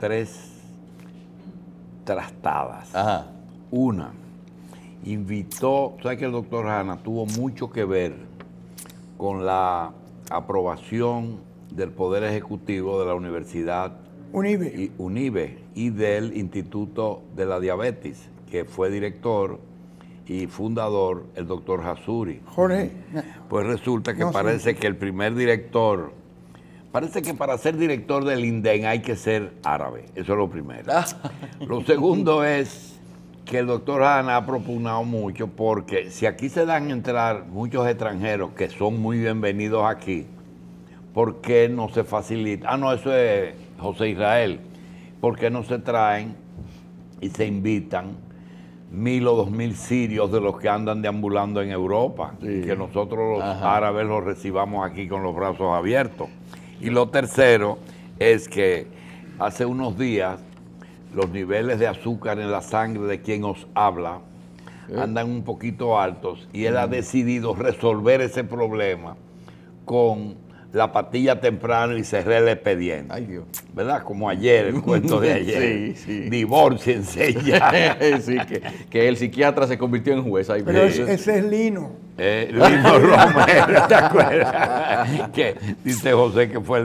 tres trastadas. Ajá. Una, invitó, sabes que el doctor Hanna tuvo mucho que ver con la aprobación del Poder Ejecutivo de la Universidad UNIBE y del Instituto de la Diabetes, que fue director y fundador el doctor Hasuri. Jorge. Pues resulta que parece que el primer director, parece que para ser director del INDEN hay que ser árabe, eso es lo primero. Lo segundo es que el doctor Hanna ha propugnado mucho, porque si aquí se dan a entrar muchos extranjeros que son muy bienvenidos aquí, ¿por qué no se facilita? Ah, no, eso es José Israel. ¿Por qué no se traen y se invitan 1.000 o 2.000 sirios de los que andan deambulando en Europa? Sí. Y que nosotros los árabes los recibamos aquí con los brazos abiertos. Y lo tercero es que hace unos días los niveles de azúcar en la sangre de quien os habla andan un poquito altos, y él ha decidido resolver ese problema con la pastilla temprano y cerré el expediente. Ay, Dios. ¿Verdad? Como ayer, el cuento de ayer. Sí. Divórciense ya. Sí, que el psiquiatra se convirtió en juez. Ay, pero ese es Lino. Lino Romero, ¿te acuerdas? Que dice José que fue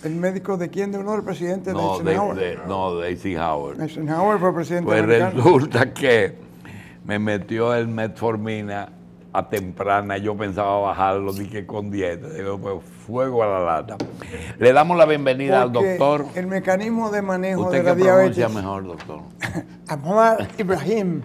¿El médico de quién? ¿De uno del presidente? No, de Eisenhower. De Eisenhower. Eisenhower fue presidente pues americano. Resulta que me metió el metformina a temprana, yo pensaba bajarlo, dije con dieta, digo, pues fuego a la lata. Le damos la bienvenida al doctor. El mecanismo de manejo ¿Usted de la qué diabetes. pronuncia mejor, doctor? Ahmad Ibrahim,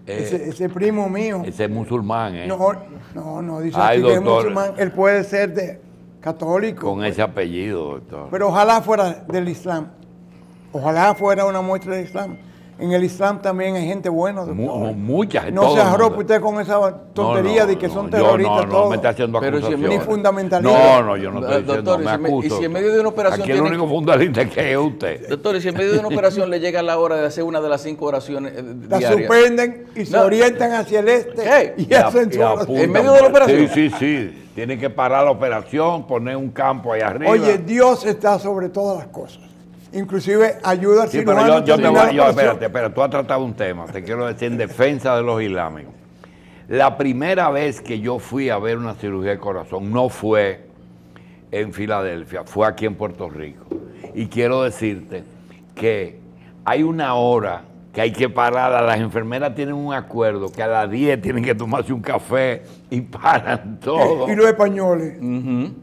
ese primo mío. Ese es musulmán, ¿eh? No, dice aquí que es musulmán. Él puede ser católico. Con ese apellido, doctor. Pero ojalá fuera del Islam. Ojalá fuera una muestra del Islam. En el Islam también hay gente buena. Mucha gente. No se arrope usted con esa tontería de que son terroristas todos. No, me está haciendo acusaciones. Ni fundamentalistas. No, yo no estoy diciendo, doctor, me acuso. Y si en medio de una operación aquí el único fundamentalista que es usted. Doctor, y si en medio de una operación le llega la hora de hacer una de las 5 oraciones la diarias. Suspenden y se orientan hacia el este y hacen su oración. ¿En medio de la operación? Sí. Tienen que parar la operación, poner un campo ahí arriba. Oye, Dios está sobre todas las cosas. Inclusive ayuda al cirujano. Espérate, tú has tratado un tema, te quiero decir, en defensa de los islámicos. La primera vez que yo fui a ver una cirugía de corazón no fue en Filadelfia, fue aquí en Puerto Rico. Y quiero decirte que hay una hora que hay que pararla. Las enfermeras tienen un acuerdo que a las 10 tienen que tomarse un café y paran todo. Y los españoles,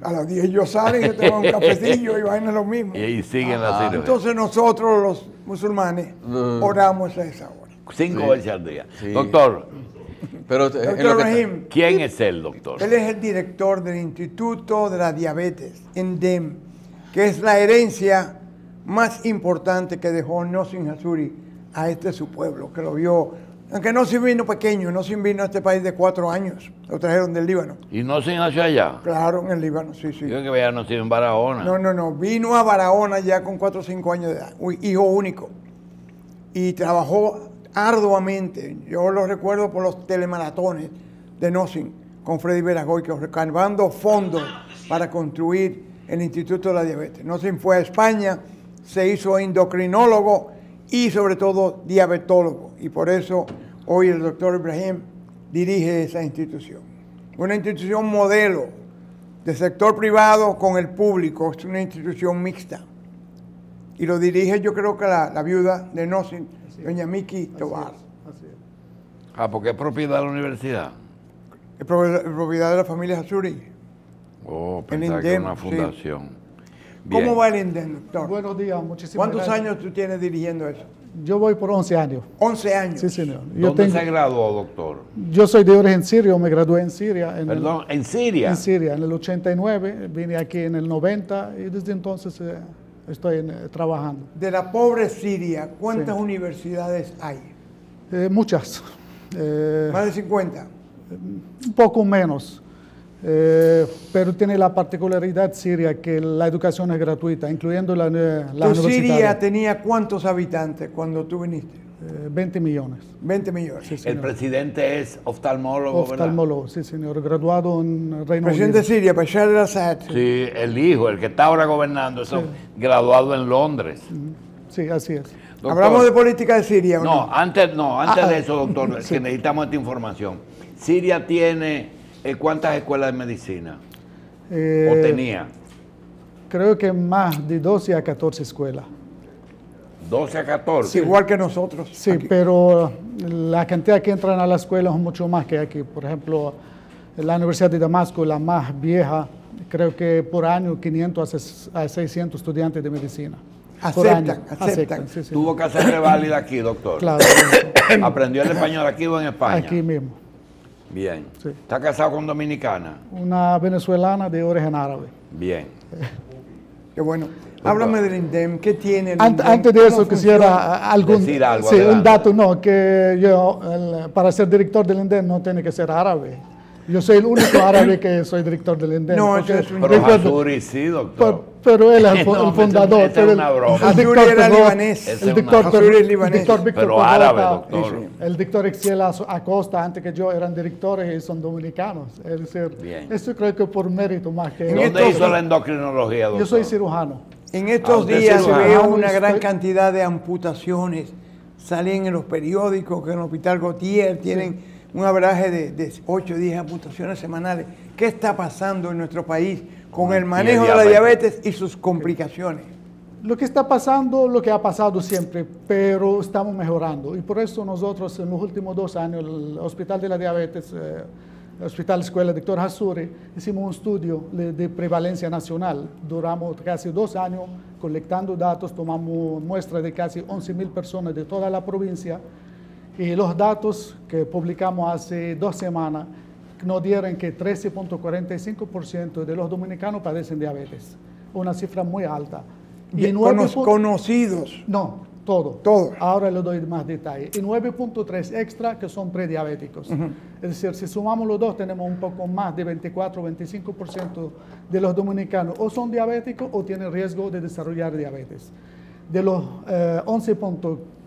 a las 10 ellos salen y toman un cafecillo y vayan lo mismo. Y siguen la cirugía. Entonces nosotros los musulmanes oramos a esa hora. 5 veces al día. Sí. Doctor, doctor Rahim, ¿quién es el doctor? Él es el director del Instituto de la Diabetes, INDEM, que es la herencia más importante que dejó Nosin Hasuri a su pueblo, que lo vio, aunque Nosin vino pequeño, Nosin vino a este país de 4 años, lo trajeron del Líbano. ¿Y Nosin nació allá? Claro, en el Líbano, sí. Yo creo que había nacido en Barahona. No, vino a Barahona ya con 4 o 5 años de edad, hijo único, y trabajó arduamente. Yo lo recuerdo por los telemaratones de Nosin con Freddy Veragoy, que recaudando fondos para construir el Instituto de la Diabetes. Nosin fue a España, se hizo endocrinólogo y sobre todo diabetólogo, y por eso hoy el doctor Ibrahim dirige esa institución. Una institución modelo de sector privado con el público, es una institución mixta. Y lo dirige, yo creo que la viuda de Nosin, doña Miki Tobar. Así es. Ah, porque es propiedad de la universidad. Es propiedad de la familia Hasuri. Oh, pensaba que era una fundación. Sí. ¿Cómo va el INDEM, doctor? Buenos días, muchísimas gracias. ¿Cuántos años tú tienes dirigiendo eso? Yo voy por 11 años. 11 años. Sí, señor. ¿Dónde se graduó, doctor? Yo soy de origen sirio, me gradué en Siria. ¿En Siria? En Siria, en el 89, vine aquí en el 90 y desde entonces estoy trabajando. De la pobre Siria, ¿cuántas universidades hay? Muchas. ¿Más de 50? Un poco menos. Pero tiene la particularidad Siria que la educación es gratuita, incluyendo la universidad. ¿Siria tenía cuántos habitantes cuando tú viniste? 20 millones. 20 millones. Sí, El señor. presidente es oftalmólogo, Oftalmólogo, sí, señor. Graduado en Reino Presidente de Unido. Siria, Bashar al-Assad. ¿verdad? Sí, el hijo, el que está ahora gobernando, eso, graduado en Londres. Sí, así es. Doctor, Hablamos de política de Siria, ¿o No, antes de eso, doctor, sí. que necesitamos esta información. Siria tiene, ¿cuántas escuelas de medicina? ¿O Eh, tenía? Creo que más de 12 a 14 escuelas. 12 a 14. Igual que nosotros. Sí, aquí. pero la cantidad que entran a la escuela es mucho más que aquí. Por ejemplo, la Universidad de Damasco, la más vieja, creo que por año 500 a 600 estudiantes de medicina. Por año. Aceptan. Sí, sí. Tuvo que hacer reválida aquí, doctor. Claro, ¿Aprendió el español aquí o en España? aquí mismo. Bien. Sí. ¿Está casado con dominicana? Una venezolana de origen árabe. Bien. Qué bueno. Háblame del INDEM. ¿Qué tiene el INDEM? Antes de ¿Cómo eso funciona? quisiera Decir algo, sí, un adelante. dato, no, que yo para ser director del INDEM no tiene que ser árabe. Yo soy el único árabe que soy director del INDEM. No, porque eso es un- Pero recuerdo- Hasuri sí, doctor. pero él es el, No, el fundador. esa es pero una broma. el Hasuri dictor era Perrot- libanés. Esa El es dictor una- Hasuri es Perrot- libanés. el dictor Víctor Pero Perrota, árabe, doctor. el dictor Exiel Acosta, antes que yo, eran directores y son dominicanos. Es decir, Bien. eso creo que por mérito más que... ¿Dónde estos- hizo la endocrinología, doctor? Yo soy cirujano. En estos usted días sí se lo ve hago. una gran Estoy- cantidad de amputaciones. Salen en los periódicos que en el Hospital Gautier tienen un average de 8 o 10 amputaciones semanales. ¿Qué está pasando en nuestro país con Con el el manejo pie de la diabético. diabetes y sus complicaciones? Lo que está pasando, lo que ha pasado siempre, pero estamos mejorando. Y por eso nosotros en los últimos 2 años, el Hospital de la Diabetes, el Hospital Escuela Dr. Hasuri, hicimos un estudio de prevalencia nacional. Duramos casi 2 años colectando datos, tomamos muestras de casi 11.000 personas de toda la provincia y los datos que publicamos hace 2 semanas nos dieron que 13.45% de los dominicanos padecen diabetes, una cifra muy alta. Y 9 Conocidos. no, todo. Todo. Ahora le doy más detalle. Y 9.3 extra que son prediabéticos. Es decir, si sumamos los dos, tenemos un poco más de 24-25% de los dominicanos o son diabéticos o tienen riesgo de desarrollar diabetes. De los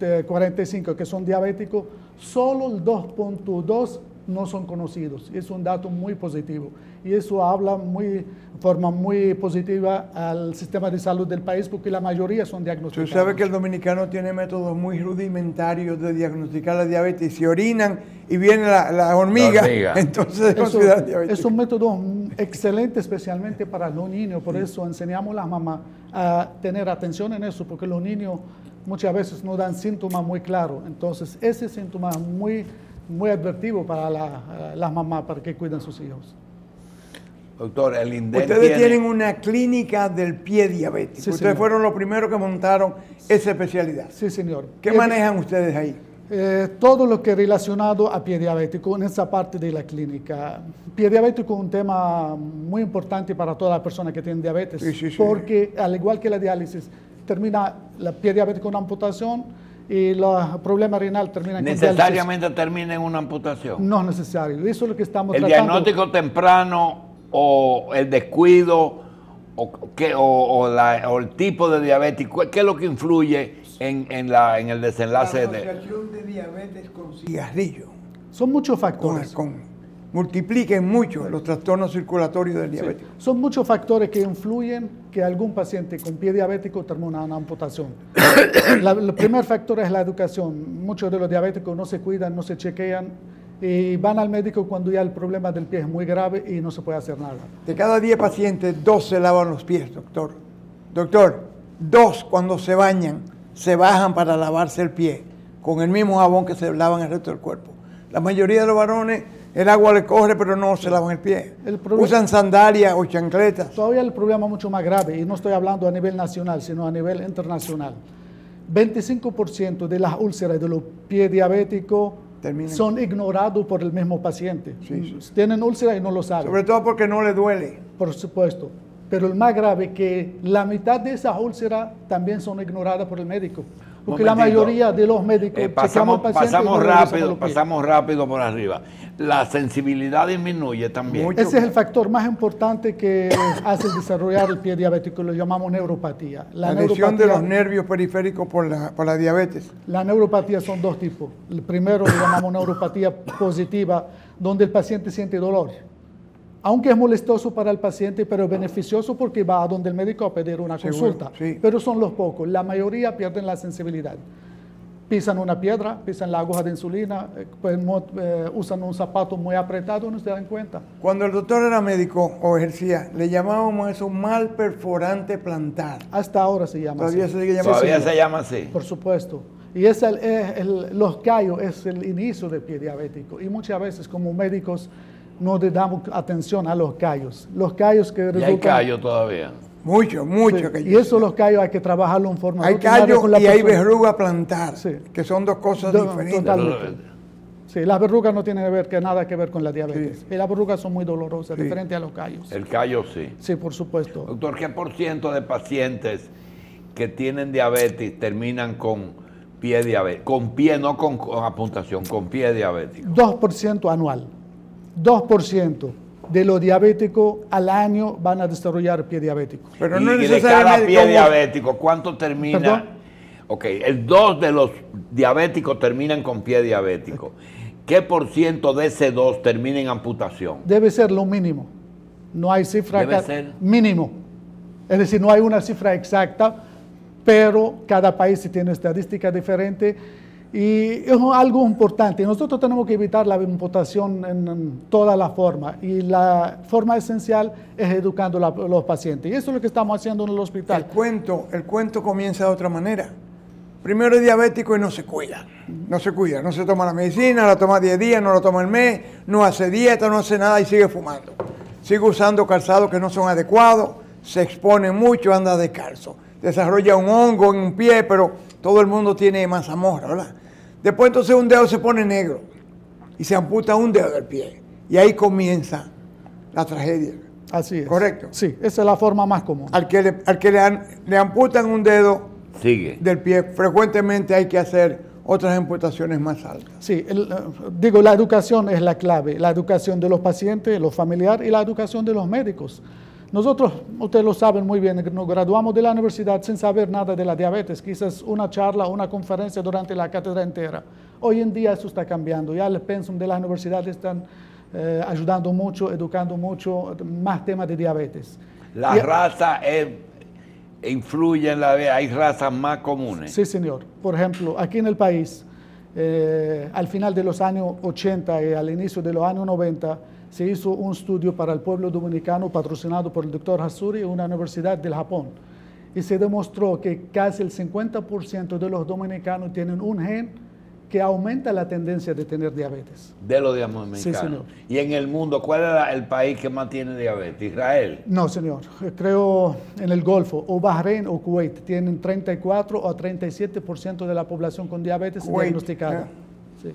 11.45 que son diabéticos, solo el 2.2 no son conocidos. Es un dato muy positivo y eso habla de forma muy positiva al sistema de salud del país porque la mayoría son Tú diagnosticados. sabes que el dominicano tiene métodos muy rudimentarios de diagnosticar la diabetes. Si orinan y viene la hormiga, La hormiga. entonces es Eso considerada diabetes. es un método excelente, especialmente para los niños. Por eso enseñamos a las mamás a tener atención en eso, porque los niños muchas veces no dan síntomas muy claros. Entonces, ese síntoma es muy advertido para las mamás, para que cuiden sus hijos. Doctor, el INDEM Ustedes tienen una clínica del pie diabético. Sí, Ustedes señor. fueron los primeros que montaron esa especialidad. Sí, señor. ¿Qué manejan ustedes ahí? Todo lo que es relacionado a pie diabético en esa parte de la clínica. Pie diabético es un tema muy importante para toda persona que tiene diabetes, Sí. porque al igual que la diálisis, termina la pie diabético con amputación y los problemas renal terminan con diálisis. ¿Necesariamente termina en una amputación? No es necesario. Eso es lo que estamos ¿El tratando. diagnóstico temprano o el descuido o el tipo de diabetes? ¿Qué es lo que influye en el desenlace de...? asociación de diabetes con cigarrillo. Son muchos factores. Multipliquen mucho los trastornos circulatorios del Sí. diabético. Son muchos factores que influyen que algún paciente con pie diabético termine una amputación. El primer factor es la educación. Muchos de los diabéticos no se cuidan, no se chequean y van al médico cuando ya el problema del pie es muy grave y no se puede hacer nada. De cada 10 pacientes, 2 se lavan los pies, doctor. Doctor, 2 cuando se bañan, se bajan para lavarse el pie con el mismo jabón que se lavan el resto del cuerpo. La mayoría de los varones, el agua le corre, pero no se lavan el pie. Usan sandalias o chancletas. Todavía el problema es mucho más grave y no estoy hablando a nivel nacional, sino a nivel internacional. 25% de las úlceras de los pies diabéticos son ignorados por el mismo paciente. Sí. Tienen úlceras y no lo saben. Sobre todo porque no le duele. Por supuesto. Pero el más grave es que la mitad de esas úlceras también son ignoradas por el médico. Porque la mayoría de los médicos chequeamos al paciente y no le revisamos los pies. pasamos rápido por arriba. La sensibilidad disminuye también. Mucho. Ese es el factor más importante que hace desarrollar el pie diabético, lo llamamos neuropatía. La lesión de los nervios periféricos por la diabetes. La neuropatía son dos tipos. El primero lo llamamos neuropatía positiva, donde el paciente siente dolor. Aunque es molestoso para el paciente, pero es beneficioso porque va a donde el médico a pedir una consulta. Sí. Pero son los pocos. La mayoría pierden la sensibilidad. Pisan una piedra, pisan la aguja de insulina, usan un zapato muy apretado y no se dan cuenta. Cuando el doctor era médico o ejercía, le llamábamos eso mal perforante plantar. Hasta ahora se llama Todavía así. se sigue llamando Todavía así. se llama así. Por supuesto. Y los callos es el inicio del pie diabético. Y muchas veces como médicos no le damos atención a los callos. Los callos que Y hay resultan... callo todavía. Mucho Sí, callo. y eso los callos hay que trabajarlo en forma Hay rutinaria callo con la y hay persona. verruga plantar, Sí. que son dos cosas Do- diferentes. totalmente. Sí, las verrugas no tienen nada que ver con la diabetes. Sí. Y las verrugas son muy dolorosas, Sí. diferente a los callos. El callo sí. Sí, por supuesto. Doctor, ¿qué por ciento de pacientes que tienen diabetes terminan con pie diabético? Con pie, no con apuntación, con pie diabético. 2% anual. 2% de los diabéticos al año van a desarrollar pie diabético. Pero no Y de necesariamente cada pie como- diabético, ¿cuánto termina? ¿Perdón? Ok, el 2 de los diabéticos terminan con pie diabético. ¿Qué por ciento de ese 2 termina en amputación? Debe ser lo mínimo. No hay cifra Debe ser. mínimo. Es decir, no hay una cifra exacta, pero cada país tiene estadísticas diferentes y es algo importante. Nosotros tenemos que evitar la amputación en todas las formas y la forma esencial es educando a los pacientes. Y eso es lo que estamos haciendo en el hospital. El cuento comienza de otra manera. Primero es diabético y no se cuida. No se cuida, no se toma la medicina, la toma 10 días, no la toma el mes, no hace dieta, no hace nada y sigue fumando. Sigue usando calzados que no son adecuados, se expone mucho, anda descalzo. Desarrolla un hongo en un pie, pero todo el mundo tiene mazamorra, ¿verdad? Después entonces un dedo se pone negro y se amputa un dedo del pie. Y ahí comienza la tragedia. Así es. ¿Correcto? Sí, esa es la forma más común. Al que le amputan un dedo Sigue. del pie, frecuentemente hay que hacer otras amputaciones más altas. Sí, la educación es la clave, la educación de los pacientes, los familiares y la educación de los médicos. Nosotros, ustedes lo saben muy bien, nos graduamos de la universidad sin saber nada de la diabetes, quizás una charla, una conferencia durante la cátedra entera. Hoy en día eso está cambiando, ya el pensum de las universidades están ayudando mucho, educando mucho, más temas de diabetes. La raza influye en la vida, hay razas más comunes. Sí, señor. Por ejemplo, aquí en el país, al final de los años 80 y al inicio de los años 90, se hizo un estudio para el pueblo dominicano patrocinado por el doctor Hasuri en una universidad del Japón. Y se demostró que casi el 50% de los dominicanos tienen un gen que aumenta la tendencia de tener diabetes. De los dominicanos. Sí, señor. Y en el mundo, ¿cuál es el país que más tiene diabetes? ¿Israel? No, señor. Creo en el Golfo, o Bahrein o Kuwait, tienen 34 o 37% de la población con diabetes Kuwait, diagnosticada. Sí.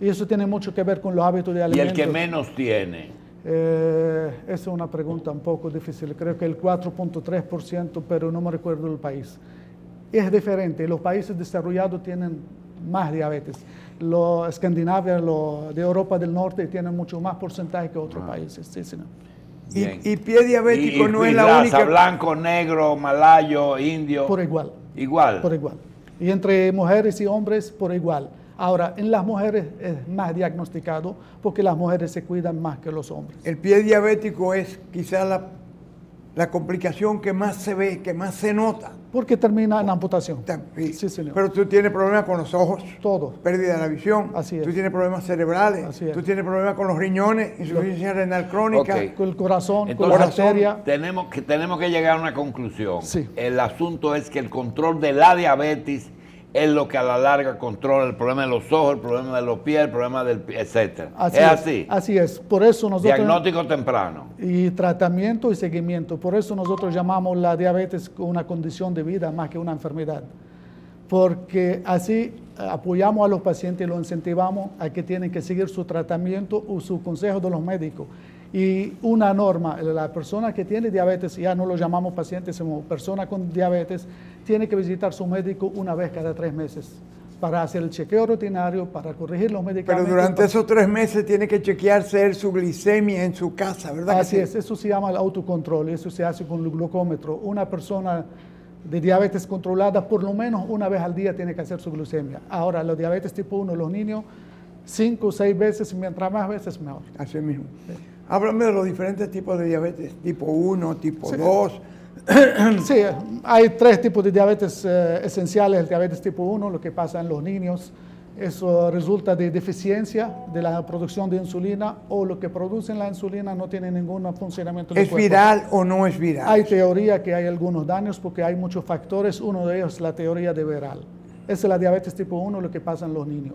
Y eso tiene mucho que ver con los hábitos de ¿Y alimentos. el que menos tiene? Esa es una pregunta un poco difícil. Creo que el 4.3%, pero no me recuerdo el país. Es diferente. Los países desarrollados tienen más diabetes. Los Escandinavia, los de Europa del Norte tienen mucho más porcentaje que otros países. Sí, señor. Bien. Y pie diabético no es la raza, única. blanco, negro, malayo, indio. Por igual. Igual. Por igual. Y entre mujeres y hombres, por igual. Ahora, en las mujeres es más diagnosticado porque las mujeres se cuidan más que los hombres. El pie diabético es quizás la complicación que más se ve, que más se nota. Porque termina en amputación. Sí. Sí, señor. Pero tú tienes problemas con los ojos, Todo. pérdida de la visión, Así es. tú tienes problemas cerebrales, Así es. tú tienes problemas con los riñones, insuficiencia renal crónica. Ok. Con el corazón, Entonces, con la arteria. Tenemos que llegar a una conclusión. Sí. El asunto es que el control de la diabetes es lo que a la larga controla el problema de los ojos, el problema de los pies, el problema del pie, etc. ¿Es así? Así es. Por eso nosotros... Diagnóstico temprano. Y tratamiento y seguimiento. Por eso nosotros llamamos la diabetes una condición de vida más que una enfermedad. Porque así apoyamos a los pacientes y los incentivamos a que tienen que seguir su tratamiento o su consejo de los médicos. Y una norma, la persona que tiene diabetes, ya no lo llamamos paciente, sino persona con diabetes, tiene que visitar a su médico una vez cada 3 meses para hacer el chequeo rutinario, para corregir los medicamentos. Pero durante esos 3 meses tiene que chequearse su glicemia en su casa, ¿verdad? Así es, eso se llama el autocontrol, eso se hace con el glucómetro. Una persona de diabetes controlada por lo menos una vez al día tiene que hacer su glucemia. Ahora, los diabetes tipo 1, los niños, 5 o 6 veces, mientras más veces mejor. Así mismo. Sí. Háblame de los diferentes tipos de diabetes, tipo 1, tipo 2. Sí, hay 3 tipos de diabetes esenciales. El diabetes tipo 1, lo que pasa en los niños, eso resulta de deficiencia de la producción de insulina, o lo que producen la insulina no tiene ningún funcionamiento del cuerpo. ¿Es viral o no es viral? Hay teoría que hay algunos daños porque hay muchos factores, uno de ellos es la teoría de viral. Esa es la diabetes tipo 1, lo que pasa en los niños.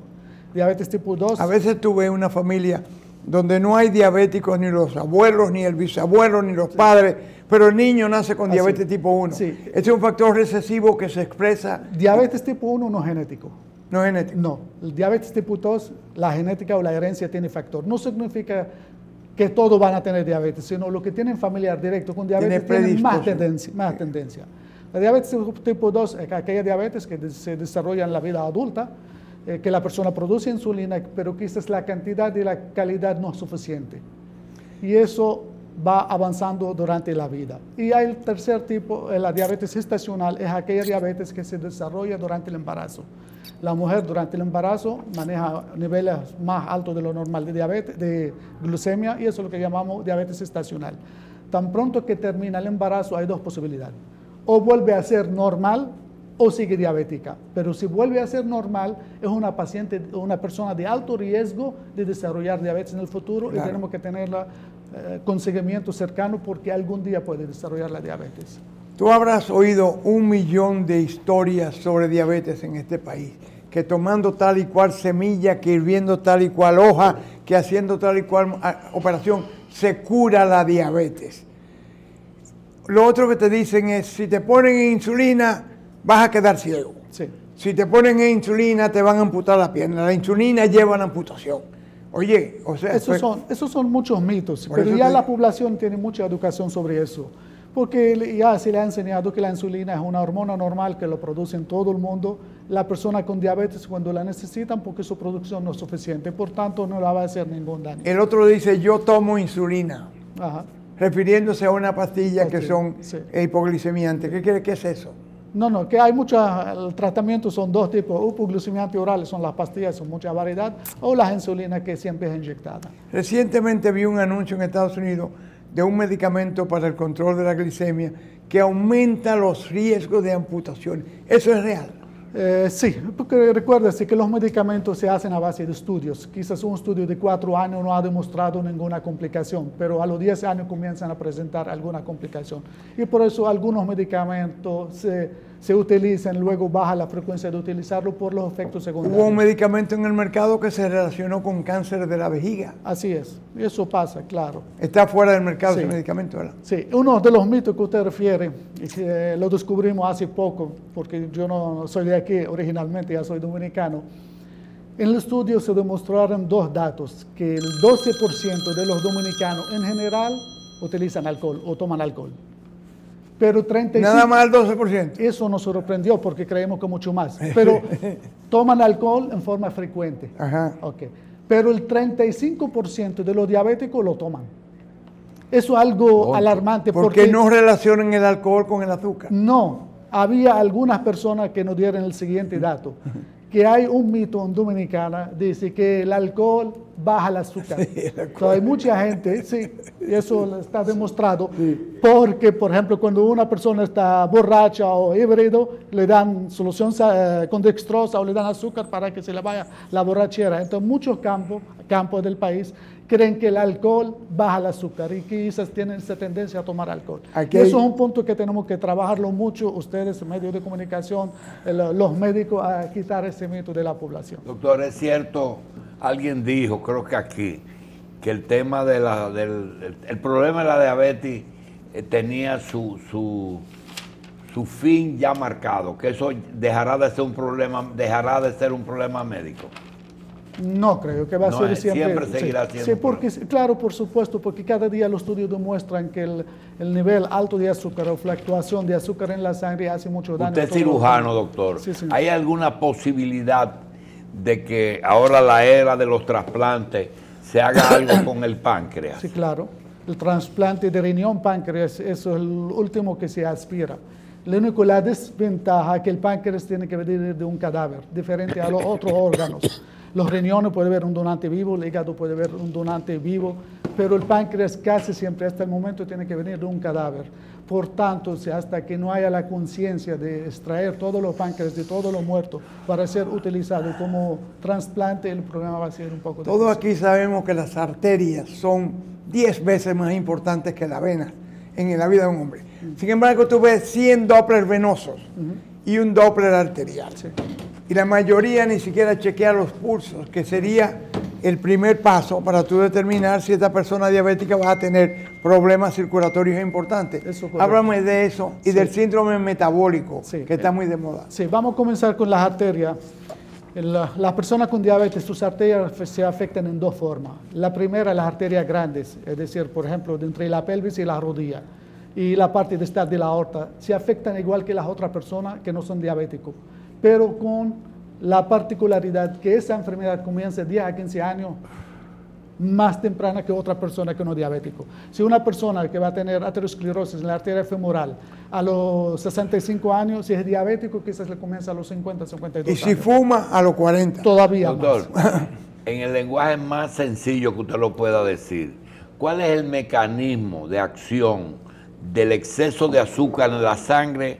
Diabetes tipo 2. A veces tú ves una familia donde no hay diabéticos, ni los abuelos, ni el bisabuelo, ni los padres, pero el niño nace con diabetes tipo 1. Sí. ¿Este es un factor recesivo que se expresa? Diabetes tipo 1 no es genético. ¿No es genético? No. El diabetes tipo 2, la genética o la herencia tiene factor. No significa que todos van a tener diabetes, sino lo que tienen familiar directo con diabetes tienen más tendencia. La diabetes tipo 2 es aquella diabetes que se desarrolla en la vida adulta, que la persona produce insulina, pero quizás la cantidad y la calidad no es suficiente. Y eso va avanzando durante la vida. Y hay el tercer tipo, la diabetes gestacional, es aquella diabetes que se desarrolla durante el embarazo. La mujer durante el embarazo maneja niveles más altos de lo normal de diabetes, de glucemia, y eso es lo que llamamos diabetes gestacional. Tan pronto que termina el embarazo hay 2 posibilidades. O vuelve a ser normal o sigue diabética. Pero si vuelve a ser normal, es una paciente, una persona de alto riesgo de desarrollar diabetes en el futuro, claro. Y tenemos que tenerla con seguimiento cercano porque algún día puede desarrollar la diabetes. Tú habrás oído 1 millón de historias sobre diabetes en este país, que tomando tal y cual semilla, que hirviendo tal y cual hoja, que haciendo tal y cual operación, se cura la diabetes. Lo otro que te dicen es, si te ponen insulina, vas a quedar ciego. Sí. Si te ponen insulina, te van a amputar la pierna. La insulina lleva a la amputación. Oye, o sea... Esos son muchos mitos, pero ya la población tiene mucha educación sobre eso. Porque ya se le ha enseñado que la insulina es una hormona normal que lo produce en todo el mundo. La persona con diabetes cuando la necesitan porque su producción no es suficiente, por tanto no la va a hacer ningún daño. El otro dice, yo tomo insulina, Ajá. refiriéndose a una pastilla que son sí. hipoglicemiantes. ¿Qué quiere que es eso? No, que hay el tratamiento son 2 tipos, hipoglucemiantes orales son las pastillas, son mucha variedad, o las insulinas que siempre es inyectada. Recientemente vi un anuncio en Estados Unidos de un medicamento para el control de la glicemia que aumenta los riesgos de amputación. ¿Eso es real? Sí, porque recuérdese que los medicamentos se hacen a base de estudios. Quizás un estudio de 4 años no ha demostrado ninguna complicación, pero a los 10 años comienzan a presentar alguna complicación. Y por eso algunos medicamentos se utilizan, luego baja la frecuencia de utilizarlo por los efectos secundarios. Hubo un medicamento en el mercado que se relacionó con cáncer de la vejiga. Así es, eso pasa, claro. Está fuera del mercado sí. ese medicamento, ¿verdad? Sí, uno de los mitos que usted refiere, y que lo descubrimos hace poco, porque yo no soy de aquí originalmente, ya soy dominicano. En el estudio se demostraron 2 datos, que el 12% de los dominicanos en general utilizan alcohol o toman alcohol. Pero 35%. Nada más el 12%. Eso nos sorprendió porque creemos que mucho más. Pero toman alcohol en forma frecuente. Ajá. Okay. Pero el 35% de los diabéticos lo toman. Eso es algo alarmante. ¿Por qué no relacionan el alcohol con el azúcar? No. Había algunas personas que nos dieron el siguiente dato. Que hay un mito en Dominicana, dice que el alcohol baja el azúcar. Sí, hay mucha gente, sí, eso está demostrado, sí. Porque, por ejemplo, cuando una persona está borracha o híbrido, le dan solución con dextrosa o le dan azúcar para que se le vaya la borrachera. Entonces, muchos campos del país creen que el alcohol baja el azúcar y quizás tienen esa tendencia a tomar alcohol. Eso es un punto que tenemos que trabajarlo mucho, ustedes, medios de comunicación, los médicos, a quitar ese mito de la población. Doctor, es cierto, alguien dijo, creo que aquí, que el tema el problema de la diabetes tenía su fin ya marcado, que eso dejará de ser un problema médico. No creo que va a No, ser siempre. siempre seguirá siendo Sí, porque, claro, por supuesto, porque cada día los estudios demuestran que el nivel alto de azúcar o fluctuación de azúcar en la sangre hace mucho daño. Usted es cirujano, doctor. Sí, señor. ¿Hay alguna posibilidad de que ahora la era de los trasplantes se haga algo con el páncreas? Sí, claro. El trasplante de riñón páncreas, eso es el último que se aspira. La única desventaja es que el páncreas tiene que venir de un cadáver, diferente a los otros órganos. Los riñones puede haber un donante vivo, el hígado puede haber un donante vivo, pero el páncreas casi siempre hasta el momento tiene que venir de un cadáver. Por tanto, hasta que no haya la conciencia de extraer todos los páncreas de todos los muertos para ser utilizado como trasplante, el problema va a ser un poco difícil. Todos aquí sabemos que las arterias son 10 veces más importantes que las venas en la vida de un hombre. Sin embargo, tú ves 100 Doppler venosos y un Doppler arterial. Sí. Y la mayoría ni siquiera chequea los pulsos, que sería el primer paso para tú determinar si esta persona diabética va a tener problemas circulatorios importantes. Eso, correcto. Háblame de eso y Sí. del síndrome metabólico, Sí. que está muy de moda. Sí, vamos a comenzar con las arterias. Las personas con diabetes, sus arterias se afectan en dos formas. La primera, las arterias grandes, es decir, por ejemplo, de entre la pelvis y la rodilla, y la parte distal de la aorta, se afectan igual que las otras personas que no son diabéticos, pero con la particularidad que esa enfermedad comienza 10 a 15 años más temprana que otra persona que no es diabético. Si una persona que va a tener aterosclerosis en la arteria femoral a los 65 años, si es diabético, quizás le comienza a los 50, 52 Y si años. fuma, a los 40. Todavía Doctor, más. en el lenguaje más sencillo que usted lo pueda decir, ¿cuál es el mecanismo de acción del exceso de azúcar en la sangre,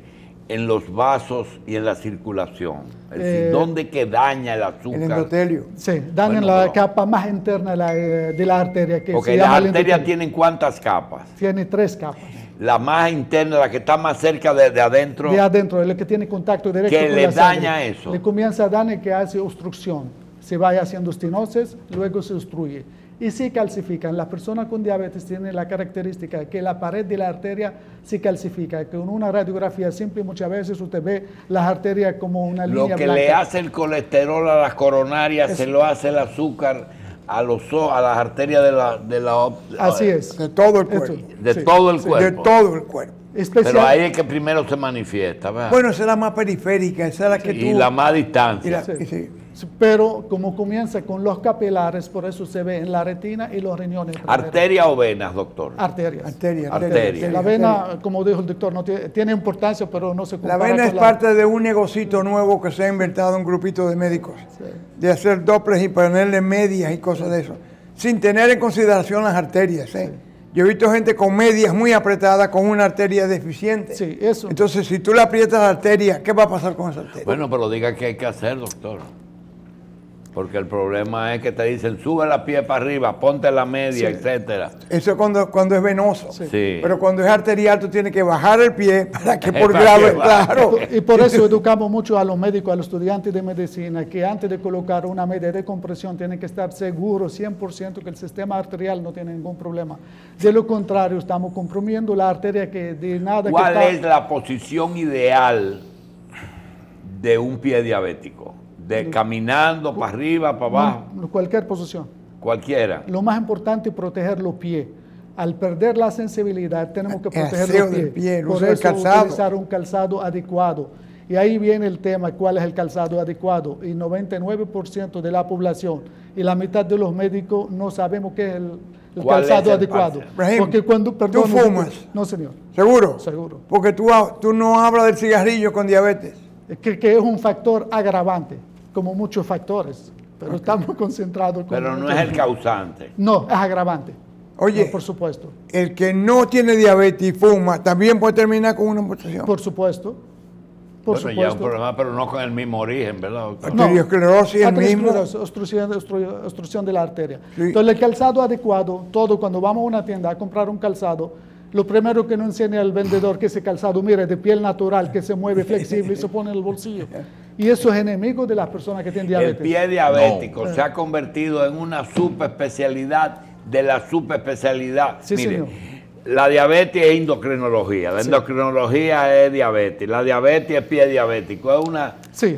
en los vasos y en la circulación? Es decir, ¿dónde que daña el azúcar? El endotelio. Sí, dañan Bueno, la pero- capa más interna de la arteria. Que Porque se las llama el arterias endotelio. tienen ¿cuántas capas? Tiene 3 capas. La más interna, la que está más cerca de adentro. De adentro, el que tiene contacto directo ¿Que con le la sangre. daña eso? Le comienza a dañar que hace obstrucción. Se va haciendo estenosis, luego se obstruye. Y se calcifican. Las personas con diabetes tienen la característica que la pared de la arteria se calcifica. Que en una radiografía simple muchas veces usted ve las arterias como una Lo línea que blanca. le hace el colesterol a las coronarias Es- se lo hace el azúcar a las arterias Así es. De todo el Esto- cuerpo. de sí, todo el sí. cuerpo. De todo el cuerpo. Especial- Pero ahí es que primero se manifiesta, ¿verdad? Bueno, esa es la más periférica, esa es la que tú... y la más y distancia. la- Sí. y sí. Sí, pero como comienza con los capilares, por eso se ve en la retina y los riñones. primero. ¿Arteria o venas, doctor? Arterias. Arteria, Arteria. La vena, como dijo el doctor, no tiene importancia, pero no se La compara vena con es parte de un negocito nuevo que se ha inventado un grupito de médicos, de hacer dopples y ponerle medias y cosas de eso, sin tener en consideración las arterias. Yo he visto gente con medias muy apretadas con una arteria deficiente. Sí, eso. Entonces, si tú le aprietas la arteria, ¿qué va a pasar con esa arteria? Bueno, pero diga qué hay que hacer, doctor. Porque el problema es que te dicen, sube la pie para arriba, ponte la media, etcétera. Eso es cuando es venoso. Sí. Pero cuando es arterial, tú tienes que bajar el pie para que por Para grave, que baje. claro. Y por eso educamos mucho a los médicos, a los estudiantes de medicina, que antes de colocar una media de compresión tienen que estar seguros 100% que el sistema arterial no tiene ningún problema. De lo contrario, estamos comprimiendo la arteria que de nada ¿Cuál que es la posición ideal de un pie diabético? ¿De caminando para arriba, para abajo? cualquier posición. Cualquiera. Lo más importante es proteger los pies. Al perder la sensibilidad tenemos que El proteger aseo los del pies. pie, el Por uso del eso calzado. utilizar un calzado adecuado. Y ahí viene el tema, ¿cuál es el calzado adecuado? Y 99% de la población y la mitad de los médicos no sabemos qué es el ¿Cuál calzado es el adecuado. calzado? Brahim, Porque cuando, ¿tú perdón, fumas? No, señor. ¿Seguro? Seguro. Porque tú no hablas del cigarrillo con diabetes. Que es un factor agravante, como muchos factores. Pero estamos concentrados con Pero no es el causante. No, es agravante. Oye, No, por supuesto. el que no tiene diabetes y fuma, también puede terminar con una amputación. Por supuesto. Por Bueno, ya un supuesto. problema, pero no con el mismo origen, ¿verdad, doctor? No. Arteriosclerosis, el mismo. Aterosclerosis, obstrucción de la arteria. Sí. Entonces, el calzado adecuado, todo cuando vamos a una tienda a comprar un calzado, lo primero que nos enseña el vendedor que ese calzado, mire, de piel natural, que se mueve flexible y se pone en el bolsillo. Y eso es enemigo de las personas que tienen El diabetes. pie diabético se ha convertido en una subespecialidad de la subespecialidad. Sí, Mire, señor. la diabetes es endocrinología, la endocrinología es diabetes, la diabetes es pie diabético, es una... Sí.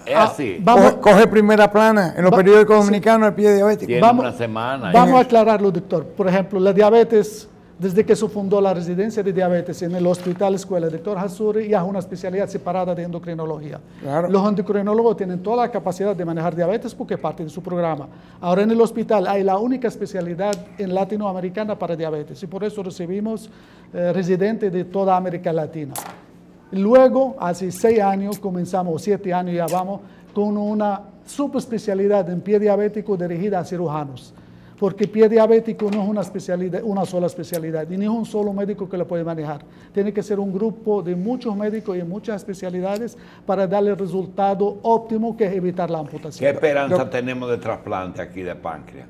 Es así. Coge primera plana en los periódicos dominicanos el pie diabético. Tiene una semana. Vamos a aclararlo, doctor. Por ejemplo, la diabetes, desde que se fundó la residencia de diabetes en el Hospital Escuela Dr. Hasuri, ya es una especialidad separada de endocrinología. Claro. Los endocrinólogos tienen toda la capacidad de manejar diabetes porque es parte de su programa. Ahora en el hospital hay la única especialidad en latinoamericana para diabetes y por eso recibimos residentes de toda América Latina. Luego, hace 6 años, comenzamos, o 7 años ya vamos, con una subespecialidad en pie diabético dirigida a cirujanos. Porque pie diabético no es una especialidad, una sola especialidad, y ni es un solo médico que lo puede manejar. Tiene que ser un grupo de muchos médicos y muchas especialidades para darle el resultado óptimo, que es evitar la amputación. ¿Qué esperanza tenemos de trasplante aquí de páncreas?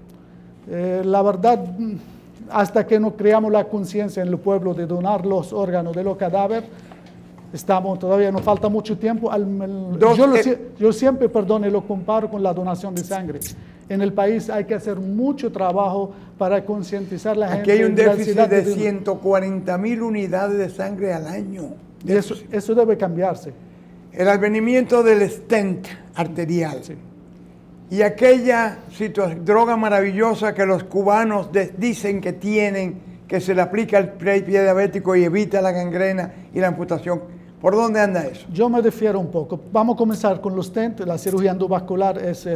La verdad, hasta que no creamos la conciencia en el pueblo de donar los órganos de los cadáveres, todavía nos falta mucho tiempo. Yo siempre, lo comparo con la donación de sangre. En el país hay que hacer mucho trabajo para concientizar a la gente. Aquí hay un déficit de 140,000 unidades de sangre al año. Y eso debe cambiarse. El advenimiento del stent arterial. Sí. Y aquella droga maravillosa que los cubanos dicen que tienen, que se le aplica al pie diabético y evita la gangrena y la amputación. ¿Por dónde anda eso? Yo me difiero un poco. Vamos a comenzar con los stents. La cirugía endovascular es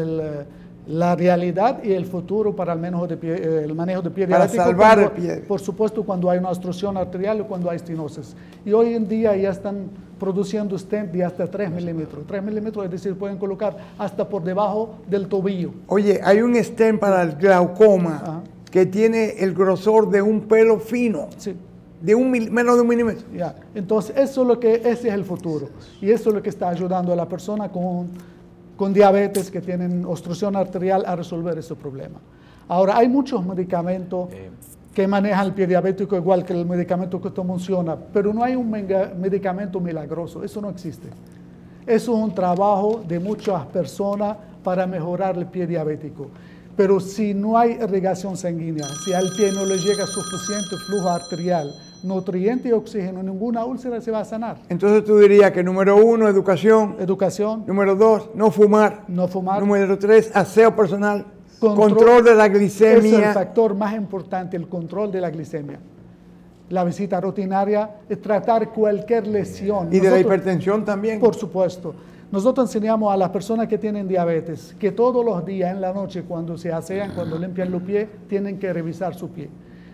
la realidad y el futuro para el manejo de pie diabético. Para salvar el pie. Por supuesto, cuando hay una obstrucción arterial o cuando hay estenosis. Y hoy en día ya están produciendo stents de hasta 3 milímetros. 3 milímetros, es decir, pueden colocar hasta por debajo del tobillo. Oye, hay un stent para el glaucoma que tiene el grosor de un pelo fino. Sí. De menos de 1 milímetro. Ya. Entonces, ese es el futuro. Y eso es lo que está ayudando a la persona con diabetes que tienen obstrucción arterial a resolver ese problema. Ahora, hay muchos medicamentos que manejan el pie diabético igual que el medicamento que usted menciona, pero no hay un medicamento milagroso. Eso no existe. Eso es un trabajo de muchas personas para mejorar el pie diabético. Pero si no hay irrigación sanguínea, si al pie no le llega suficiente flujo arterial, nutriente y oxígeno, ninguna úlcera se va a sanar. Entonces tú dirías que número 1, educación. Educación. Número 2, no fumar. No fumar. Número 3, aseo personal. Control de la glicemia. Es el factor más importante, el control de la glicemia. La visita rutinaria es tratar cualquier lesión. Y de la hipertensión también. Por supuesto. Nosotros enseñamos a las personas que tienen diabetes que todos los días en la noche, cuando se asean, cuando limpian los pies, tienen que revisar su pie.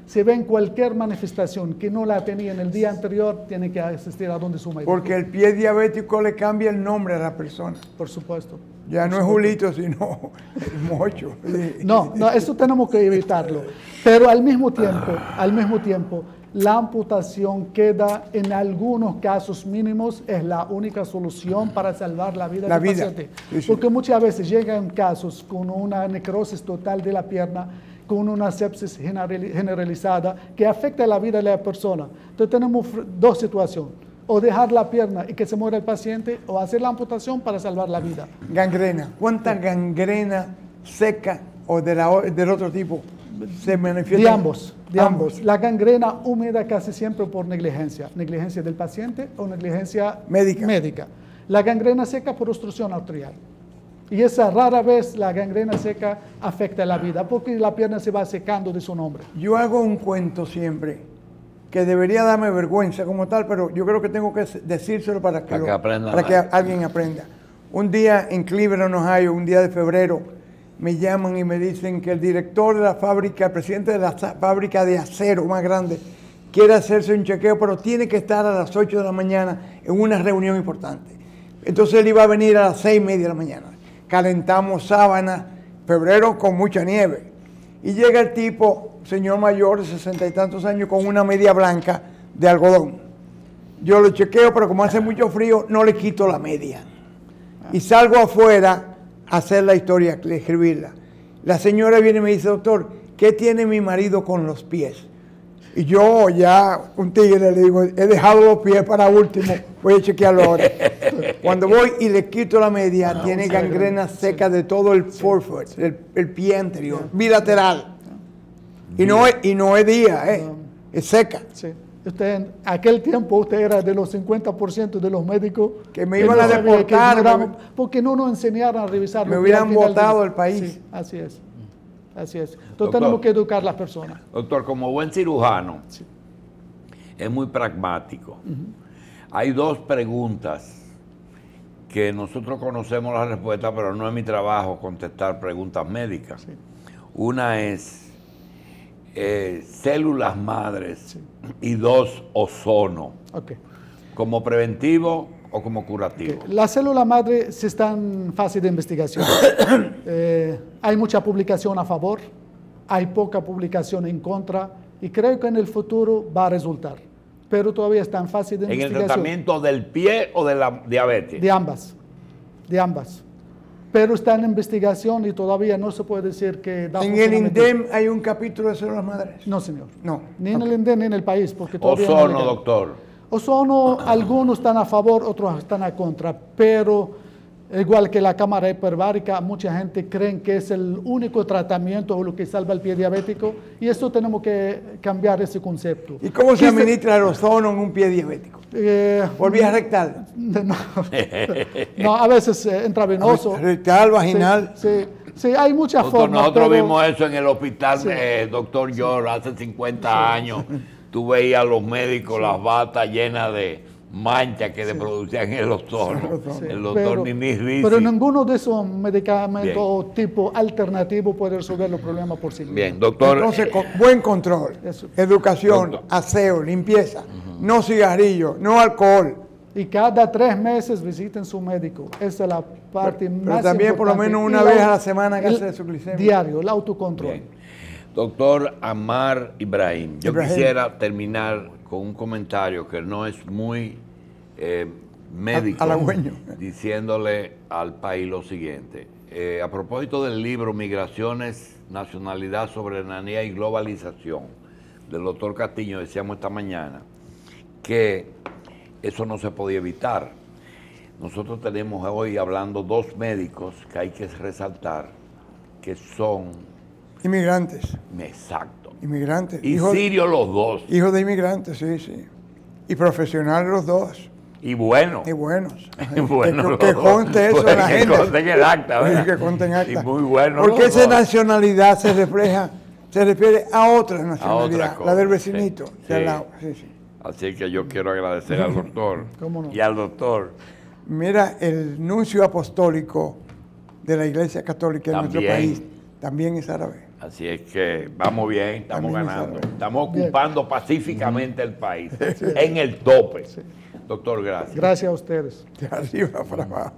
Si ven cualquier manifestación que no la tenía en el día anterior, tienen que asistir a donde su médico. Porque el pie diabético le cambia el nombre a la persona. Por supuesto. Ya no es Julito, sino el Mocho. No, eso tenemos que evitarlo. Pero al mismo tiempo, la amputación queda en algunos casos mínimos, es la única solución para salvar la vida del paciente. Sí, sí. Porque muchas veces llegan casos con una necrosis total de la pierna, con una sepsis generalizada que afecta la vida de la persona. Entonces tenemos 2 situaciones, o dejar la pierna y que se muera el paciente, o hacer la amputación para salvar la vida. Gangrena. ¿Cuánta gangrena seca o del otro tipo se manifiesta? De ambos. La gangrena húmeda casi siempre por negligencia del paciente o negligencia médica. La gangrena seca por obstrucción arterial. Y esa rara vez la gangrena seca afecta la vida porque la pierna se va secando de su nombre. Yo hago un cuento siempre que debería darme vergüenza como tal, pero yo creo que tengo que decírselo para que alguien aprenda. Un día en Cleveland, Ohio, un día de febrero, me llaman y me dicen que el director de la fábrica, el presidente de la fábrica de acero más grande, quiere hacerse un chequeo, pero tiene que estar a las 8 de la mañana en una reunión importante. Entonces él iba a venir a las 6:30 de la mañana. Calentamos sábanas, febrero con mucha nieve. Y llega el tipo, señor mayor de 60 y tantos años, con una media blanca de algodón. Yo lo chequeo, pero como hace mucho frío, no le quito la media. Y salgo afuera a hacer la historia, a escribirla. La señora viene y me dice, doctor, ¿qué tiene mi marido con los pies? Y yo ya, un tigre, le digo, he dejado los pies para último, voy a chequearlo ahora. Cuando voy y le quito la media, tiene gangrena seca de todo el forefoot, el pie anterior, bilateral. Y no es día, es seca. Sí. Usted, en aquel tiempo usted era de los 50% de los médicos que me iban a no sabía que deportar, ignoraban, porque no nos enseñaron a revisar. me lo que hubieran al final botado del país. Sí, así es. Así es. Entonces Doctor. tenemos que educar a las personas. Doctor, como buen cirujano, es muy pragmático. Hay dos preguntas que nosotros conocemos la respuesta, pero no es mi trabajo contestar preguntas médicas. Sí. Una es células madres y dos, ozono, Ok. como preventivo o como curativo. Ok. Las células madre sí están en fase de investigación. Hay mucha publicación a favor, hay poca publicación en contra, y creo que en el futuro va a resultar. Pero todavía está en fase de ¿En el investigación. tratamiento del pie o de la diabetes? De ambas. De ambas. Pero está en investigación y todavía no se puede decir que da En el funcionamiento. INDEM hay un capítulo de células madres. No, señor. No. Ni en el INDEM ni en el país, porque todavía no Ozono, legal. doctor. Ozono, algunos están a favor, otros están a contra, pero igual que la cámara hiperbárica, mucha gente cree que es el único tratamiento o lo que salva el pie diabético, y eso tenemos que cambiar ese concepto. ¿Y cómo se Quise- administra el ozono en un pie diabético? ¿Por vía rectal? No, no, a veces intravenoso. Rectal, vaginal. Sí, sí, hay muchas Doctor, formas. nosotros pero- vimos eso en el hospital, Sí. doctor George, hace 50 años. Tú veías a los médicos, las batas llenas de manchas que le producían el ozono. Sí, El doctor Nini Rizzi. pero ninguno de esos medicamentos Bien. tipo alternativo puede resolver los problemas por sí mismo. Bien, doctor. Entonces, buen control, Eso. educación, Doctor. aseo, limpieza, no cigarrillo, no alcohol. Y cada 3 meses visiten su médico. Esa es la parte Pero más también por lo importante. menos Y una la- vez a la semana que el hace su glicemia. Diario, el autocontrol. Bien. Doctor Ammar Ibrahim, yo Ibrahim. quisiera terminar con un comentario que no es muy médico, Halagüeño. diciéndole al país lo siguiente. A propósito del libro Migraciones, Nacionalidad, Soberanía y Globalización, del doctor Castillo, decíamos esta mañana, que eso no se podía evitar. Nosotros tenemos hoy hablando dos médicos que hay que resaltar, que son Inmigrantes, exacto. inmigrantes. Y Hijos sirios los dos. hijos de inmigrantes, sí, sí. Y profesionales los dos. Y bueno. Y buenos. Bueno, que conste eso en la que agenda. conste en el acta, ¿verdad? Que conste en acta. Y muy bueno. Porque los esa dos. nacionalidad se refiere a otra nacionalidad, cosa, la del vecinito. sí, de al sí. lado. Sí, sí. Así que yo quiero agradecer al doctor. ¿Cómo no? Y al doctor. Mira, el nuncio apostólico de la Iglesia Católica en nuestro También. país también es árabe. Así es que vamos bien, estamos También ganando. sabe. Estamos Bien. ocupando pacíficamente el país. En el tope. Doctor, gracias. Gracias a ustedes. De arriba para abajo.